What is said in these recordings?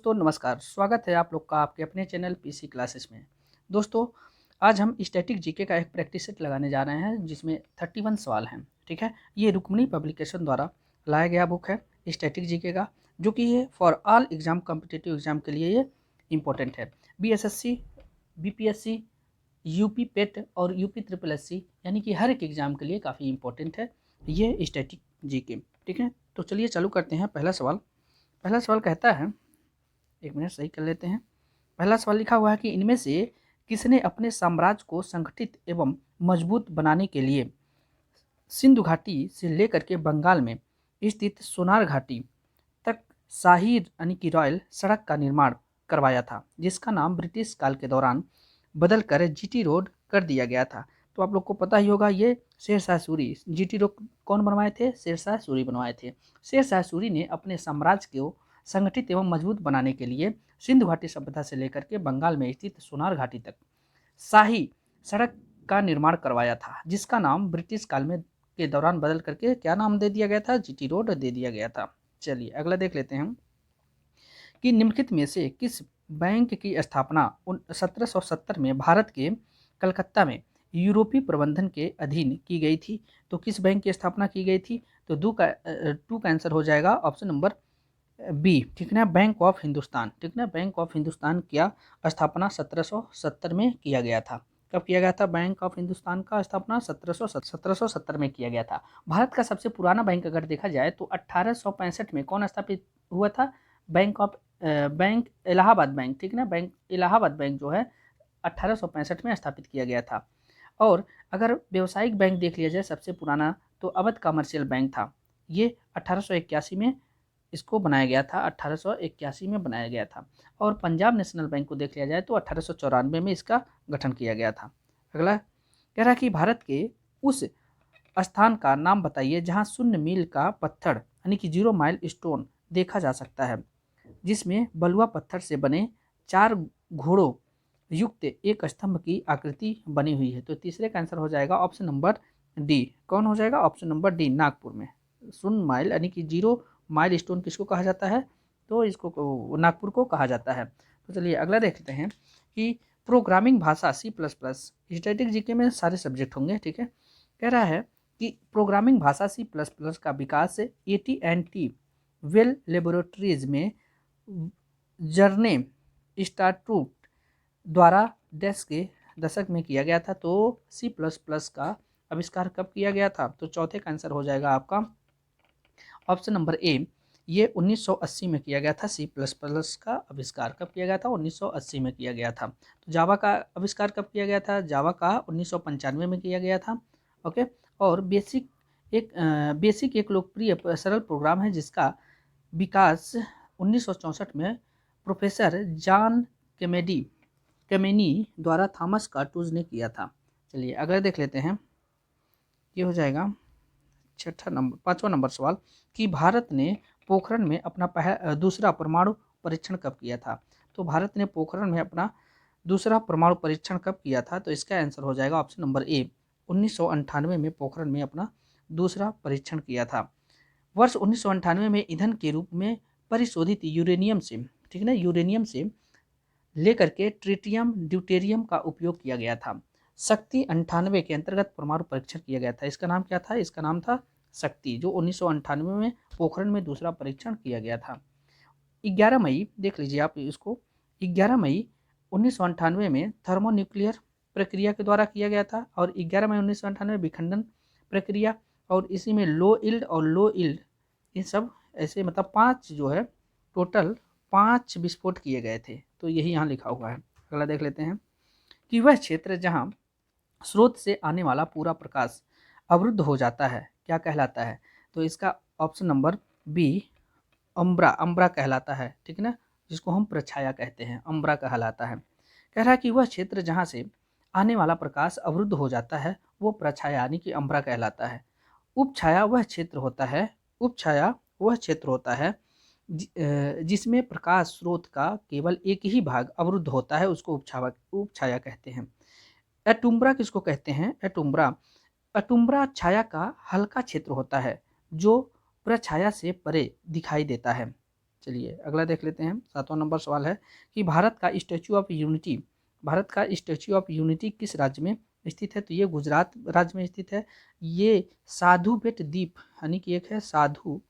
दोस्तों नमस्कार, स्वागत है आप लोग का आपके अपने चैनल पीसी क्लासेस में। दोस्तों आज हम स्टैटिक जीके का एक प्रैक्टिस सेट लगाने जा रहे हैं जिसमें 31 सवाल हैं। ठीक है, ये रुक्मिणी पब्लिकेशन द्वारा लाया गया बुक है स्टैटिक जीके का, जो कि ये for all exam competitive exam के लिए ये इम्पोर्टेंट है। बीएसएससी, बीपीएससी, यूपी पेट और यूपी ट्रिपल एससी यानी कि हर एक एग्जाम के लिए काफ़ी इंपॉर्टेंट है ये स्टैटिक जीके। ठीक है, तो चलिए चालू करते हैं। पहला सवाल कहता है, एक मिनट सही कर लेते हैं। पहला सवाल लिखा हुआ है कि इनमें से किसने अपने साम्राज्य को संगठित एवं मजबूत बनाने के लिए सिंधु घाटी से लेकर के बंगाल में स्थित सोनार घाटी तक शाही यानी कि रॉयल सड़क का निर्माण करवाया था, जिसका नाम ब्रिटिश काल के दौरान बदलकर जीटी रोड कर दिया गया था। तो आप लोग को पता ही होगा, ये शेरशाह सूरी, जीटी रोड कौन बनवाए थे? शेरशाह सूरी बनवाए थे। शेरशाह सूरी ने अपने साम्राज्य को संगठित एवं मजबूत बनाने के लिए सिंधु घाटी सभ्यता से लेकर के बंगाल में स्थित सोनार घाटी तक शाही सड़क का निर्माण करवाया था, जिसका नाम ब्रिटिश काल में के दौरान बदल करके क्या नाम दे दिया गया था? जीटी रोड दे दिया गया था। चलिए अगला देख लेते हैं कि निम्नलिखित में से किस बैंक की स्थापना 1770 में भारत के कलकत्ता में यूरोपीय प्रबंधन के अधीन की गई थी? तो किस बैंक की स्थापना की गई थी? तो टू का आंसर हो जाएगा ऑप्शन नंबर बी। ठीक ना, बैंक ऑफ हिंदुस्तान। ठीक ना, बैंक ऑफ हिंदुस्तान की स्थापना 1770 में किया गया था। कब किया गया था? बैंक ऑफ हिंदुस्तान का स्थापना 1770 में किया गया था। भारत का सबसे पुराना बैंक अगर देखा जाए तो 1865 में कौन स्थापित हुआ था? Bank Allahabad bank. ठीक ना, बैंक इलाहाबाद बैंक जो है 1865 में स्थापित किया गया था। और अगर व्यवसायिक बैंक देख लिया जाए सबसे पुराना, तो अवध कमर्शियल बैंक था। ये 1881 में इसको बनाया गया था, 1881 में बनाया गया था। और पंजाब नेशनल बैंक को देख लिया जाए तो 1894 में इसका गठन किया गया था। अगला कह रहा कि भारत के उस स्थान का नाम बताइए जहां शून्य मील का पत्थर यानी कि 0 माइल स्टोन देखा जा सकता है, जिसमें बलुआ पत्थर से बने 4 घोड़ों युक्त एक स्तंभ की आकृति बनी हुई है। तो तीसरे का आंसर हो जाएगा ऑप्शन नंबर डी। कौन हो जाएगा? ऑप्शन नंबर डी, नागपुर में। शून्य माइल यानी कि 0 माइल स्टोन किसको कहा जाता है? तो इसको नागपुर को कहा जाता है। तो चलिए अगला देखते हैं कि प्रोग्रामिंग भाषा C++, स्टैटिक जीके में सारे सब्जेक्ट होंगे। ठीक है, कह रहा है कि प्रोग्रामिंग भाषा C++ का विकास AT&T वेल लेबोरेटरीज में जर्ने स्टार्टरूट द्वारा डैश के दशक में किया गया था। तो C++ का आविष्कार कब किया गया था? तो चौथे का आंसर हो जाएगा आपका ऑप्शन नंबर ए। ये 1980 में किया गया था। C++ का आविष्कार कब किया गया था? 1980 में किया गया था। तो जावा का आविष्कार कब किया गया था? जावा का 1995 में किया गया था। ओके, और बेसिक एक लोकप्रिय सरल प्रोग्राम है जिसका विकास 1964 में प्रोफेसर जॉन केमेनी द्वारा थॉमस कार्टूज ने किया था। चलिए अगला देख लेते हैं, ये हो जाएगा पांचवा नंबर सवाल कि भारत ने पोखरण में अपना दूसरा परमाणु परीक्षण कब किया था? तो भारत ने पोखरण में अपना दूसरा परमाणु परीक्षण कब किया था? तो इसका आंसर हो जाएगा ऑप्शन नंबर ए। 1998 में पोखरण में अपना दूसरा परीक्षण किया था। वर्ष 1998 में ईंधन के रूप में परिशोधित यूरेनियम से, ठीक ना, यूरेनियम से लेकर के ट्रिटियम ड्यूटेरियम का उपयोग किया गया था। शक्ति 98 के अंतर्गत परमाणु परीक्षण किया गया था। इसका नाम क्या था? इसका नाम था शक्ति, जो 1998 में पोखरण में दूसरा परीक्षण किया गया था। 11 मई देख लीजिए आप इसको, 11 मई 1998 में थर्मोन्यूक्लियर प्रक्रिया के द्वारा किया गया था। और 11 मई 1998 विखंडन प्रक्रिया, और इसी में लो इल्ड और लो इल्ड, इन सब ऐसे मतलब 5 जो है टोटल 5 विस्फोट किए गए थे। तो यही यहाँ लिखा हुआ है। अगला देख लेते हैं कि वह क्षेत्र जहाँ स्रोत से आने वाला पूरा प्रकाश अवरुद्ध हो जाता है क्या कहलाता है? तो इसका ऑप्शन नंबर बी अम्ब्रा कहलाता है। ठीक ना, जिसको हम प्रछाया कहते हैं, अम्ब्रा कहलाता है। कह रहा है कि वह क्षेत्र जहाँ से आने वाला प्रकाश अवरुद्ध हो जाता है वो प्रछाया यानी कि अम्ब्रा कहलाता है। उपछाया वह क्षेत्र होता है जिसमें प्रकाश स्रोत का केवल एक ही भाग अवरुद्ध होता है, उसको उपछाया कहते हैं। एटुम्ब्रा किसको कहते हैं? एटुम्ब्रा छाया का हल्का क्षेत्र होता है जो प्रछाया से परे दिखाई देता है। चलिए अगला देख लेते हैं। 7वां नंबर सवाल है कि भारत का स्टैच्यू ऑफ यूनिटी किस राज्य में स्थित है? तो ये गुजरात राज्य में स्थित है। ये साधु बेट द्वीप यानी कि एक है साधु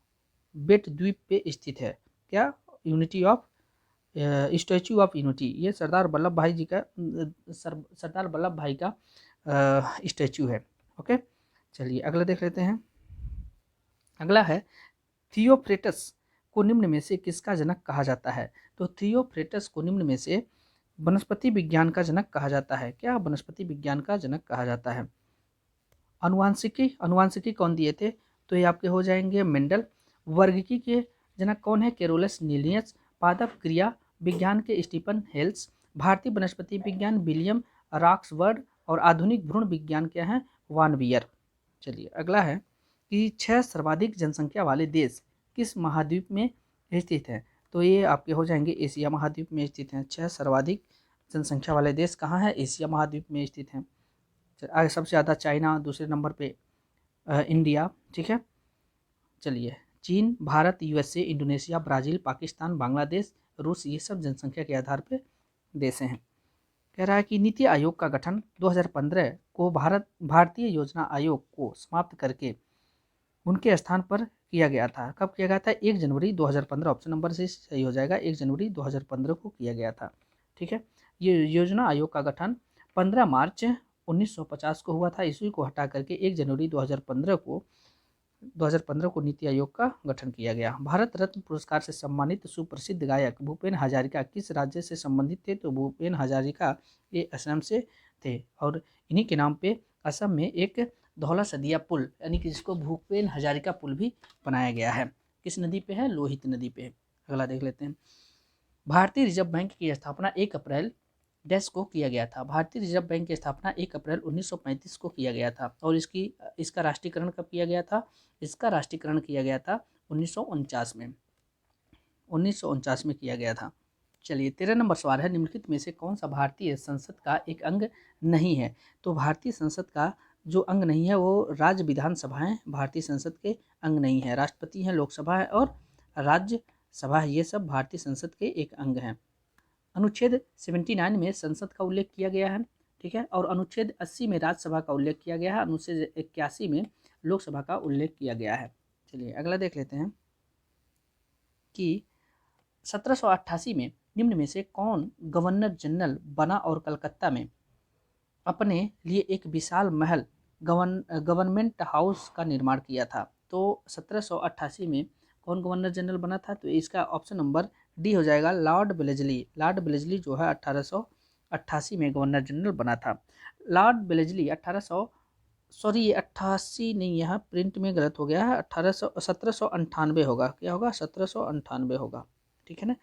बेट द्वीप पे स्थित है। क्या? Unity of statue of unity, ये सरदार वल्लभ भाई जी का सरदार वल्लभ भाई का स्टैच्यू है। ओके, चलिए अगला देख लेते हैं। अगला है थियोफ्रेटस को निम्न में से किसका जनक कहा जाता है? तो थियोफ्रेटस को निम्न में से वनस्पति विज्ञान का जनक कहा जाता है। क्या? वनस्पति विज्ञान का जनक कहा जाता है। अनुवांशिकी कौन दिए थे? तो ये आपके हो जाएंगे मेंडल। वर्गिकी के जनक कौन है? Carolus Linnaeus. पादप क्रिया विज्ञान के स्टीफन हेल्स। भारतीय वनस्पति विज्ञान विलियम रॉक्सवर्ड। और आधुनिक भ्रूण विज्ञान क्या है? वान वियर। चलिए अगला है कि 6 सर्वाधिक जनसंख्या वाले देश किस महाद्वीप में स्थित हैं? तो ये आपके हो जाएंगे एशिया महाद्वीप में स्थित हैं। 6 सर्वाधिक जनसंख्या वाले देश कहाँ हैं? एशिया महाद्वीप में स्थित हैं। आगे सबसे ज़्यादा चाइना, दूसरे नंबर पे इंडिया। ठीक है, चलिए चीन, Bharat, USA, Indonesia, Brazil, Pakistan, Bangladesh, रूस, ये सब जनसंख्या के आधार पर देश हैं। कह रहा है कि नीति आयोग का गठन 2015 को भारतीय योजना आयोग को समाप्त करके उनके स्थान पर किया गया था। कब किया गया था? 1 जनवरी 2015। ऑप्शन नंबर से सही हो जाएगा, 1 जनवरी 2015 को किया गया था। ठीक है, ये योजना आयोग का गठन 15 मार्च 1950 को हुआ था। ईस्वी को हटा करके 1 जनवरी 2015 को नीति आयोग का गठन किया गया। भारत रत्न पुरस्कार से सम्मानित सुप्रसिद्ध गायक भूपेन हजारिका किस राज्य से संबंधित थे? तो भूपेन हजारिका ये असम से थे और इन्हीं के नाम पे असम में एक धौला सदिया पुल यानी कि जिसको भूपेन हजारिका पुल भी बनाया गया है। किस नदी पे है? लोहित नदी पे। अगला देख लेते हैं। भारतीय रिजर्व बैंक की स्थापना 1 अप्रैल डैश को किया गया था। भारतीय रिजर्व बैंक की स्थापना 1 अप्रैल 1935 को किया गया था। और इसका राष्ट्रीयकरण कब किया गया था? इसका राष्ट्रीयकरण किया गया था 1949 में। 1949 में किया गया था। चलिए 13 नंबर सवाल है, निम्नलिखित में से कौन सा भारतीय संसद का एक अंग नहीं है? तो भारतीय संसद का जो अंग नहीं है वो राज्य विधानसभाएं भारतीय संसद के अंग नहीं है। राष्ट्रपति हैं, लोकसभा है और राज्यसभा है, ये सब भारतीय संसद के एक अंग हैं। अनुच्छेद 79 में संसद का उल्लेख किया गया है। ठीक है, और अनुच्छेद 80 में राज्यसभा का उल्लेख किया गया है। अनुच्छेद 81 में लोकसभा का उल्लेख किया गया है। चलिए अगला देख लेते हैं कि 1788 में निम्न में से कौन गवर्नर जनरल बना और कलकत्ता में अपने लिए एक विशाल महल गवर्नमेंट हाउस का निर्माण किया था? तो 1788 में कौन गवर्नर जनरल बना था? तो इसका ऑप्शन नंबर डी हो जाएगा, लॉर्ड वेलेस्ली। लॉर्ड वेलेस्ली जो है 1888 में गवर्नर जनरल बना था। लॉर्ड वेलेस्ली 88 नहीं, यहाँ प्रिंट में गलत हो गया है, 1798 होगा। क्या होगा? 1798 होगा। ठीक है ना,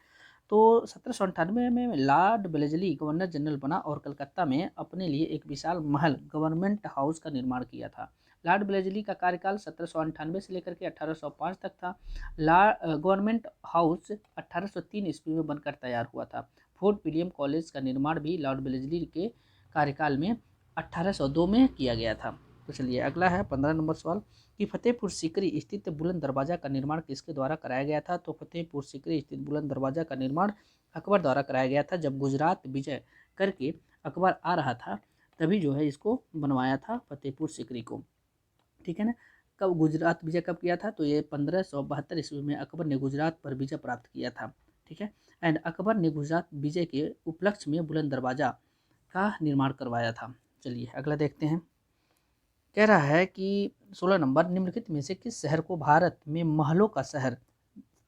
तो 1798 में लॉर्ड वेलेस्ली गवर्नर जनरल बना और कलकत्ता में अपने लिए एक विशाल महल गवर्नमेंट हाउस का निर्माण किया था। लॉर्ड वेलेस्ली का कार्यकाल 1798 से लेकर के 1805 तक था। गवर्नमेंट हाउस 1803 ईस्वी में बनकर तैयार हुआ था। फोर्ट विलियम कॉलेज का निर्माण भी लॉर्ड वेलेस्ली के कार्यकाल में 1802 में किया गया था। तो चलिए अगला है 15 नंबर सवाल कि फतेहपुर सीकरी स्थित बुलंद दरवाजा का निर्माण किसके द्वारा कराया गया था? तो फतेहपुर सीकरी स्थित बुलंद दरवाजा का निर्माण अकबर द्वारा कराया गया था। जब गुजरात विजय करके अकबर आ रहा था तभी जो है इसको बनवाया था फतेहपुर सीकरी को। ठीक है ना, कब गुजरात विजय कब किया था? तो ये 1572 ईस्वी में अकबर ने गुजरात पर विजय प्राप्त किया था। ठीक है, एंड अकबर ने गुजरात विजय के उपलक्ष्य में बुलंद दरवाजा का निर्माण करवाया था। चलिए अगला देखते हैं। कह रहा है कि 16 नंबर, निम्नलिखित में से किस शहर को भारत में महलों का शहर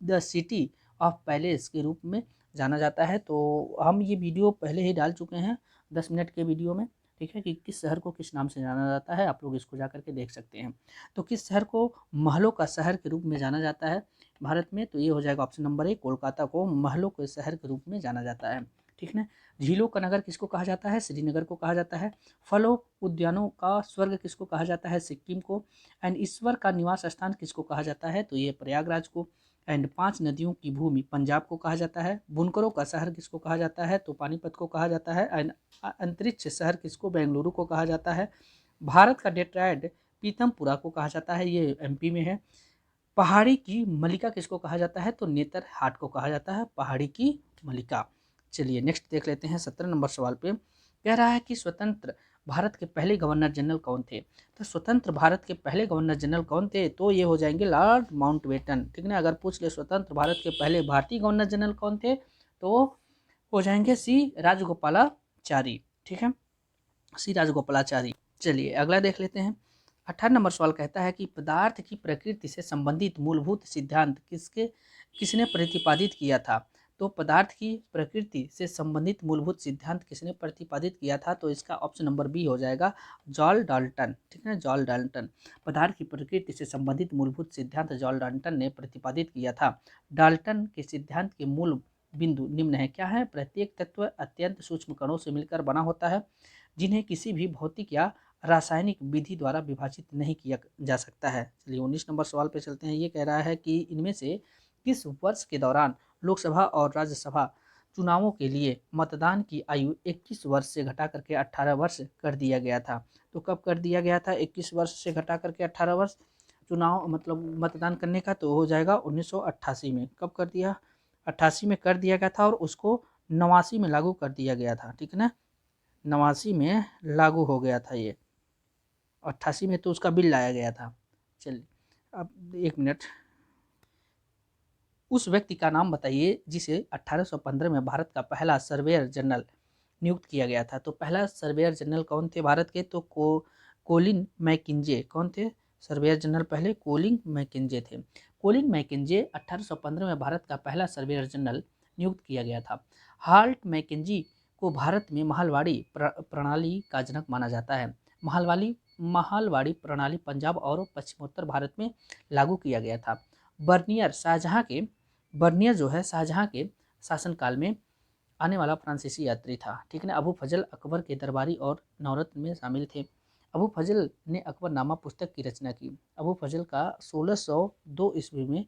द सिटी ऑफ पैलेस के रूप में जाना जाता है? तो हम ये वीडियो पहले ही डाल चुके हैं 10 मिनट के वीडियो में। ठीक है, कि किस शहर को किस नाम से जाना जाता है, आप लोग इसको जा करके देख सकते हैं। तो किस शहर को महलों का शहर के रूप में जाना जाता है भारत में? तो ये हो जाएगा ऑप्शन नंबर ए, कोलकाता को महलों के शहर के रूप में जाना जाता है। ठीक है, झीलों का नगर किसको कहा जाता है? श्रीनगर को कहा जाता है। फलों उद्यानों का स्वर्ग किसको कहा जाता है? सिक्किम को। एंड ईश्वर का निवास स्थान किसको कहा जाता है? तो ये प्रयागराज को। एंड 5 नदियों की भूमि पंजाब को कहा जाता है। बुनकरों का शहर किसको कहा जाता है? तो पानीपत को कहा जाता है। एंड अंतरिक्ष शहर किसको? बेंगलुरु को कहा जाता है। भारत का डेट्रॉयट पीतमपुरा को कहा जाता है, ये एमपी में है। पहाड़ी की मल्लिका किसको कहा जाता है? तो नेतर हाट को कहा जाता है पहाड़ी की मल्लिका। चलिए नेक्स्ट देख लेते हैं 17 नंबर सवाल पे। कह रहा है कि स्वतंत्र भारत के पहले गवर्नर जनरल कौन थे? तो स्वतंत्र भारत के पहले गवर्नर जनरल कौन थे? तो ये हो जाएंगे लॉर्ड माउंटबेटन। ठीक ना, अगर पूछ ले स्वतंत्र भारत के पहले भारतीय गवर्नर जनरल कौन थे, तो हो जाएंगे सी राजगोपालाचारी। ठीक है, सी राजगोपालाचारी। चलिए अगला देख लेते हैं। 18 नंबर सवाल कहता है कि पदार्थ की प्रकृति से संबंधित मूलभूत सिद्धांत किसने प्रतिपादित किया था? तो पदार्थ की प्रकृति से संबंधित मूलभूत सिद्धांत किसने प्रतिपादित किया था? तो इसका ऑप्शन नंबर बी हो जाएगा, जॉल डाल्टन। ठीक है, जॉल डाल्टन। पदार्थ की प्रकृति से संबंधित मूलभूत सिद्धांत जॉल डाल्टन ने प्रतिपादित किया था। डाल्टन के सिद्धांत के मूल बिंदु निम्न है। क्या है? प्रत्येक तत्व अत्यंत सूक्ष्म कणों से मिलकर बना होता है, जिन्हें किसी भी भौतिक या रासायनिक विधि द्वारा विभाजित नहीं किया जा सकता है। चलिए 19 नंबर सवाल पे चलते हैं। ये कह रहा है कि इनमें से किस वर्ष के दौरान लोकसभा और राज्यसभा चुनावों के लिए मतदान की आयु 21 वर्ष से घटा करके 18 वर्ष कर दिया गया था? तो कब कर दिया गया था 21 वर्ष से घटा करके 18 वर्ष चुनाव मतलब मतदान करने का? तो हो जाएगा 1988 में। कब कर दिया? 88 में कर दिया गया था और उसको 89 में लागू कर दिया गया था। ठीक है ना, 89 में लागू हो गया था ये, 88 में तो उसका बिल लाया गया था। चलिए अब एक मिनट, उस व्यक्ति का नाम बताइए जिसे 1815 में भारत का पहला सर्वेयर जनरल नियुक्त किया गया था। तो पहला सर्वेयर जनरल कौन थे भारत के? तो कोलिन मैकिंजे। कौन थे सर्वेयर जनरल पहले? कोलिन मैकिंजे थे। कोलिन मैकिंजे 1815 में भारत का पहला सर्वेयर जनरल नियुक्त किया गया था। हाल्ट मैकिंजी को भारत में महलवाड़ी प्रणाली का जनक माना जाता है। महलवाड़ी प्रणाली पंजाब और पश्चिमोत्तर भारत में लागू किया गया था। बर्नियर जो है शाहजहां के शासनकाल में आने वाला फ्रांसीसी यात्री था। ठीक है ना, अबू फजल अकबर के दरबारी और नवरत्न में शामिल थे। अबू फजल ने अकबरनामा पुस्तक की रचना की। अबू फजल का 1602 ईस्वी में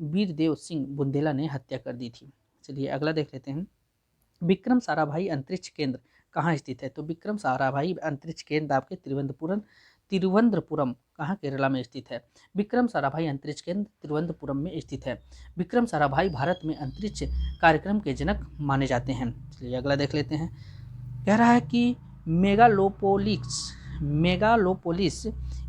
वीरदेव सिंह बुंदेला ने हत्या कर दी थी। चलिए अगला देख लेते हैं। विक्रम साराभाई अंतरिक्ष केंद्र कहाँ स्थित है? तो विक्रम साराभाई अंतरिक्ष केंद्र आपके तिरुवनंतपुरम कहाँ केरला में स्थित है? विक्रम साराभाई अंतरिक्ष केंद्र तिरुवनंतपुरम में स्थित है। विक्रम साराभाई भारत में अंतरिक्ष कार्यक्रम के जनक माने जाते हैं। चलिए अगला देख लेते हैं। कह रहा है कि मेगालोपोलिस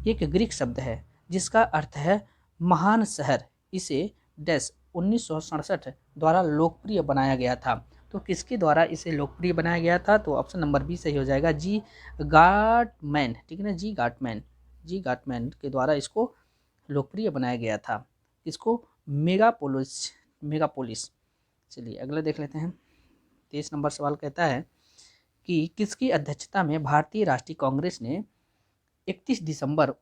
एक ग्रीक शब्द है जिसका अर्थ है महान शहर। इसे डैश 1967 द्वारा लोकप्रिय बनाया गया था। तो किसके द्वारा इसे लोकप्रिय बनाया गया था? तो ऑप्शन नंबर बी सही हो जाएगा, जी गाटमैन। ठीक है ना, जी गाटमैन के द्वारा इसको लोकप्रिय बनाया गया था। इसको मेगापोलिस। चलिए अगला देख लेते हैं। 23 नंबर सवाल कहता है कि किसकी अध्यक्षता में भारतीय राष्ट्रीय कांग्रेस ने 31 दिसंबर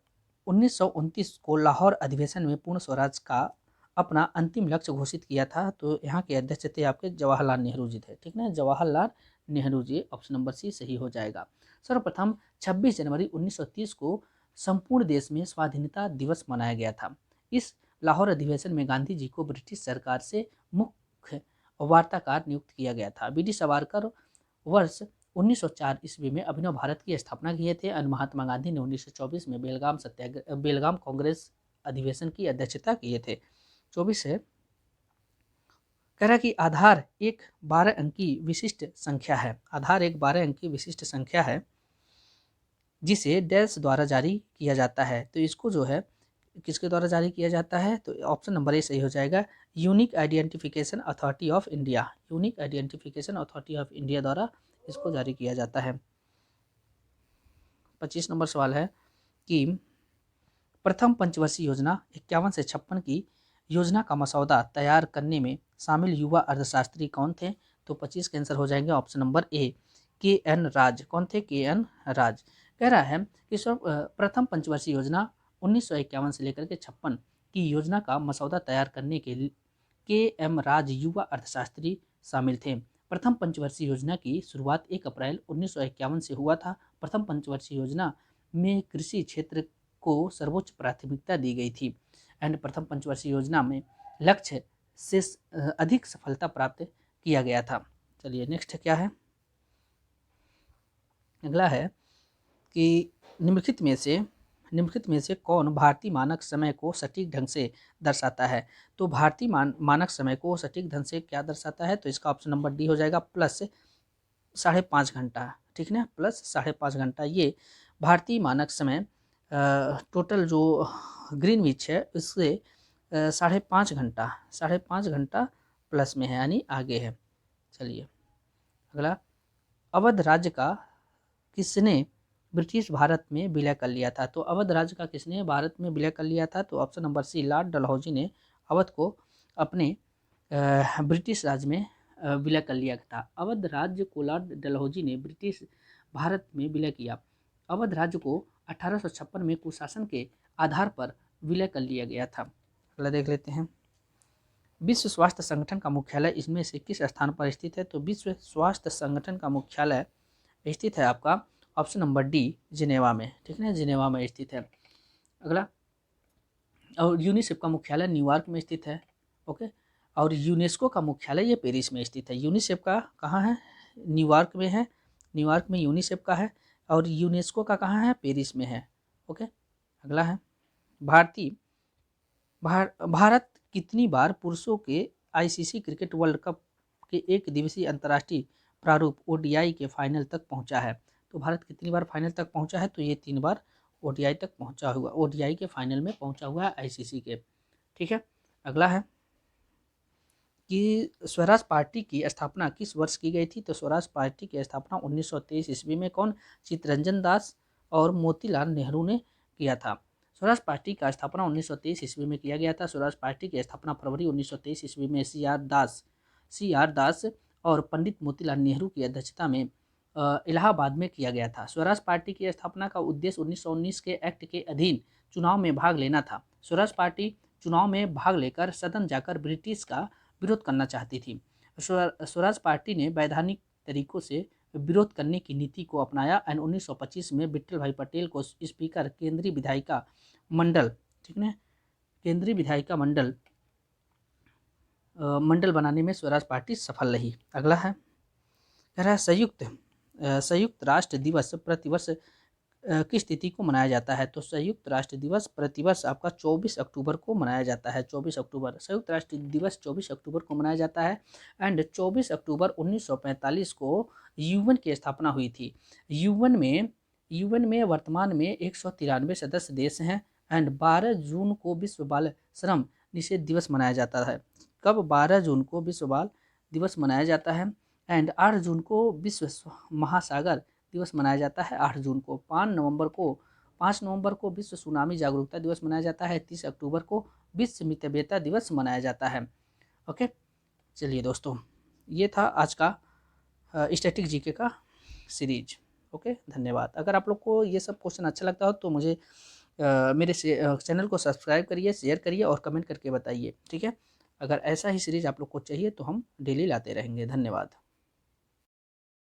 1929 को लाहौर अधिवेशन में पूर्ण स्वराज का अपना अंतिम लक्ष्य घोषित किया था? तो यहाँ के अध्यक्ष थे आपके जवाहरलाल नेहरू जी थे। ठीक ना, जवाहरलाल नेहरू जी, ऑप्शन नंबर सी सही हो जाएगा। सर्वप्रथम 26 जनवरी 1930 को संपूर्ण देश में स्वाधीनता दिवस मनाया गया था। इस लाहौर अधिवेशन में गांधी जी को ब्रिटिश सरकार से मुख्य वार्ताकार नियुक्त किया गया था। बी डी सावरकर वर्ष 1904 ईस्वी में अभिनव भारत की स्थापना किए थे। और महात्मा गांधी ने 1924 में बेलगाम कांग्रेस अधिवेशन की अध्यक्षता किए थे। 24 है। कह रहा कि आधार एक 12 अंकी विशिष्ट संख्या है। आधार एक 12 अंकी विशिष्ट संख्या है जिसे डैश द्वारा जारी किया जाता है। तो इसको जो है किसके द्वारा जारी किया जाता है? तो ऑप्शन नंबर ए सही हो जाएगा, unique identification authority of India. Unique identification authority of India द्वारा इसको जारी किया जाता है। 25 नंबर सवाल है कि प्रथम पंचवर्षीय योजना 51 से 56 की योजना का मसौदा तैयार करने में शामिल युवा अर्थशास्त्री कौन थे? तो 25 के आंसर हो जाएंगे ऑप्शन नंबर ए, के एन राज। कौन थे? के एन राज। कह रहा है कि प्रथम पंचवर्षीय योजना 1951 से लेकर के 56 की योजना का मसौदा तैयार करने के लिए के एम राज युवा अर्थशास्त्री शामिल थे। प्रथम पंचवर्षीय योजना की शुरुआत 1 अप्रैल 1951 से हुआ था। प्रथम पंचवर्षीय योजना में कृषि क्षेत्र को सर्वोच्च प्राथमिकता दी गई थी एंड प्रथम पंचवर्षीय योजना में लक्ष्य से अधिक सफलता प्राप्त किया गया था। चलिए नेक्स्ट क्या है? अगला है कि निम्नलिखित में से कौन भारतीय मानक समय को सटीक ढंग से दर्शाता है? तो भारतीय मानक समय को सटीक ढंग से क्या दर्शाता है? तो इसका ऑप्शन नंबर डी हो जाएगा, प्लस 5.5 घंटा। ठीक है ना, प्लस 5.5 घंटा। ये भारतीय मानक समय टोटल जो ग्रीनविच है उससे 5.5 घंटा प्लस में है, यानी आगे है। चलिए अगला, अवध राज्य का किसने ब्रिटिश भारत में विलय कर लिया था? तो अवध राज्य का किसने भारत में विलय कर लिया था? तो option number C, Lord Dalhousie ने अवध को अपने ब्रिटिश राज्य में विलय कर लिया था। अवध राज्य को लॉर्ड डलहौजी ने ब्रिटिश भारत में विलय किया। अवध राज्य को 1856 में कुशासन के आधार पर विलय कर लिया गया था। अगला देख लेते हैं, विश्व स्वास्थ्य संगठन का मुख्यालय इसमें से किस स्थान पर स्थित है? तो विश्व स्वास्थ्य संगठन का मुख्यालय स्थित है आपका ऑप्शन नंबर डी, जिनेवा में। ठीक है, जिनेवा में स्थित है। अगला, और यूनिसेफ का मुख्यालय न्यूयॉर्क में स्थित है। ओके, और यूनेस्को का मुख्यालय ये पेरिस में स्थित है। यूनिसेफ का कहाँ है? न्यूयॉर्क में है, न्यूयॉर्क में यूनिसेफ का है। और यूनेस्को का कहाँ है? पेरिस में है। ओके, अगला है, भारत कितनी बार पुरुषों के आईसीसी क्रिकेट वर्ल्ड कप के एक दिवसीय अंतर्राष्ट्रीय प्रारूप ओडीआई के फाइनल तक पहुंचा है? तो भारत कितनी बार फाइनल तक पहुंचा है? तो ये 3 बार ओडीआई तक पहुंचा हुआ, ओडीआई के फाइनल में पहुंचा हुआ है आईसीसी के। ठीक है, अगला है कि स्वराज पार्टी की स्थापना किस वर्ष की गई थी? तो स्वराज पार्टी की स्थापना 1923 ईस्वी में कौन? चित्तरंजन दास और मोतीलाल नेहरू ने किया था। स्वराज पार्टी का स्थापना 1923 ईस्वी में किया गया था। स्वराज पार्टी की स्थापना फरवरी 1923 ईस्वी में सी आर दास और पंडित मोतीलाल नेहरू की अध्यक्षता में इलाहाबाद में किया गया था। स्वराज पार्टी की स्थापना का उद्देश्य 1919 के एक्ट के अधीन चुनाव में भाग लेना था। स्वराज पार्टी चुनाव में भाग लेकर सदन जाकर ब्रिटिश का विरोध करना चाहती थी। स्वराज पार्टी ने वैधानिक तरीकों से विरोध करने की नीति को अपनाया एंड 1925 में विट्ठल भाई पटेल को स्पीकर केंद्रीय विधायिका मंडल, ठीक है, केंद्रीय विधायिका मंडल बनाने में स्वराज पार्टी सफल रही। अगला है, कह रहा है संयुक्त राष्ट्र दिवस प्रतिवर्ष किस तिथि को मनाया जाता है? तो संयुक्त राष्ट्र दिवस प्रतिवर्ष आपका 24 अक्टूबर को मनाया जाता है। 24 अक्टूबर संयुक्त राष्ट्र दिवस 24 अक्टूबर को मनाया जाता है। एंड 24 अक्टूबर 1945 को यूएन की स्थापना हुई थी। यूएन में वर्तमान में 193 सदस्य देश हैं। एंड 12 जून को विश्व बाल श्रम निषेध दिवस मनाया जाता है। कब? 12 जून को विश्व बाल दिवस मनाया जाता है। एंड 8 जून को विश्व महासागर दिवस मनाया जाता है। 8 जून को 5 नवंबर को विश्व सुनामी जागरूकता दिवस मनाया जाता है। 30 अक्टूबर को विश्व मितव्ययिता दिवस मनाया जाता है। ओके, चलिए दोस्तों, ये था आज का स्टैटिक जीके का सीरीज। ओके, धन्यवाद। अगर आप लोग को ये सब क्वेश्चन अच्छा लगता हो तो मुझे मेरे चैनल को सब्सक्राइब करिए, शेयर करिए और कमेंट करके बताइए। ठीक है, अगर ऐसा ही सीरीज आप लोग को चाहिए तो हम डेली लाते रहेंगे। धन्यवाद।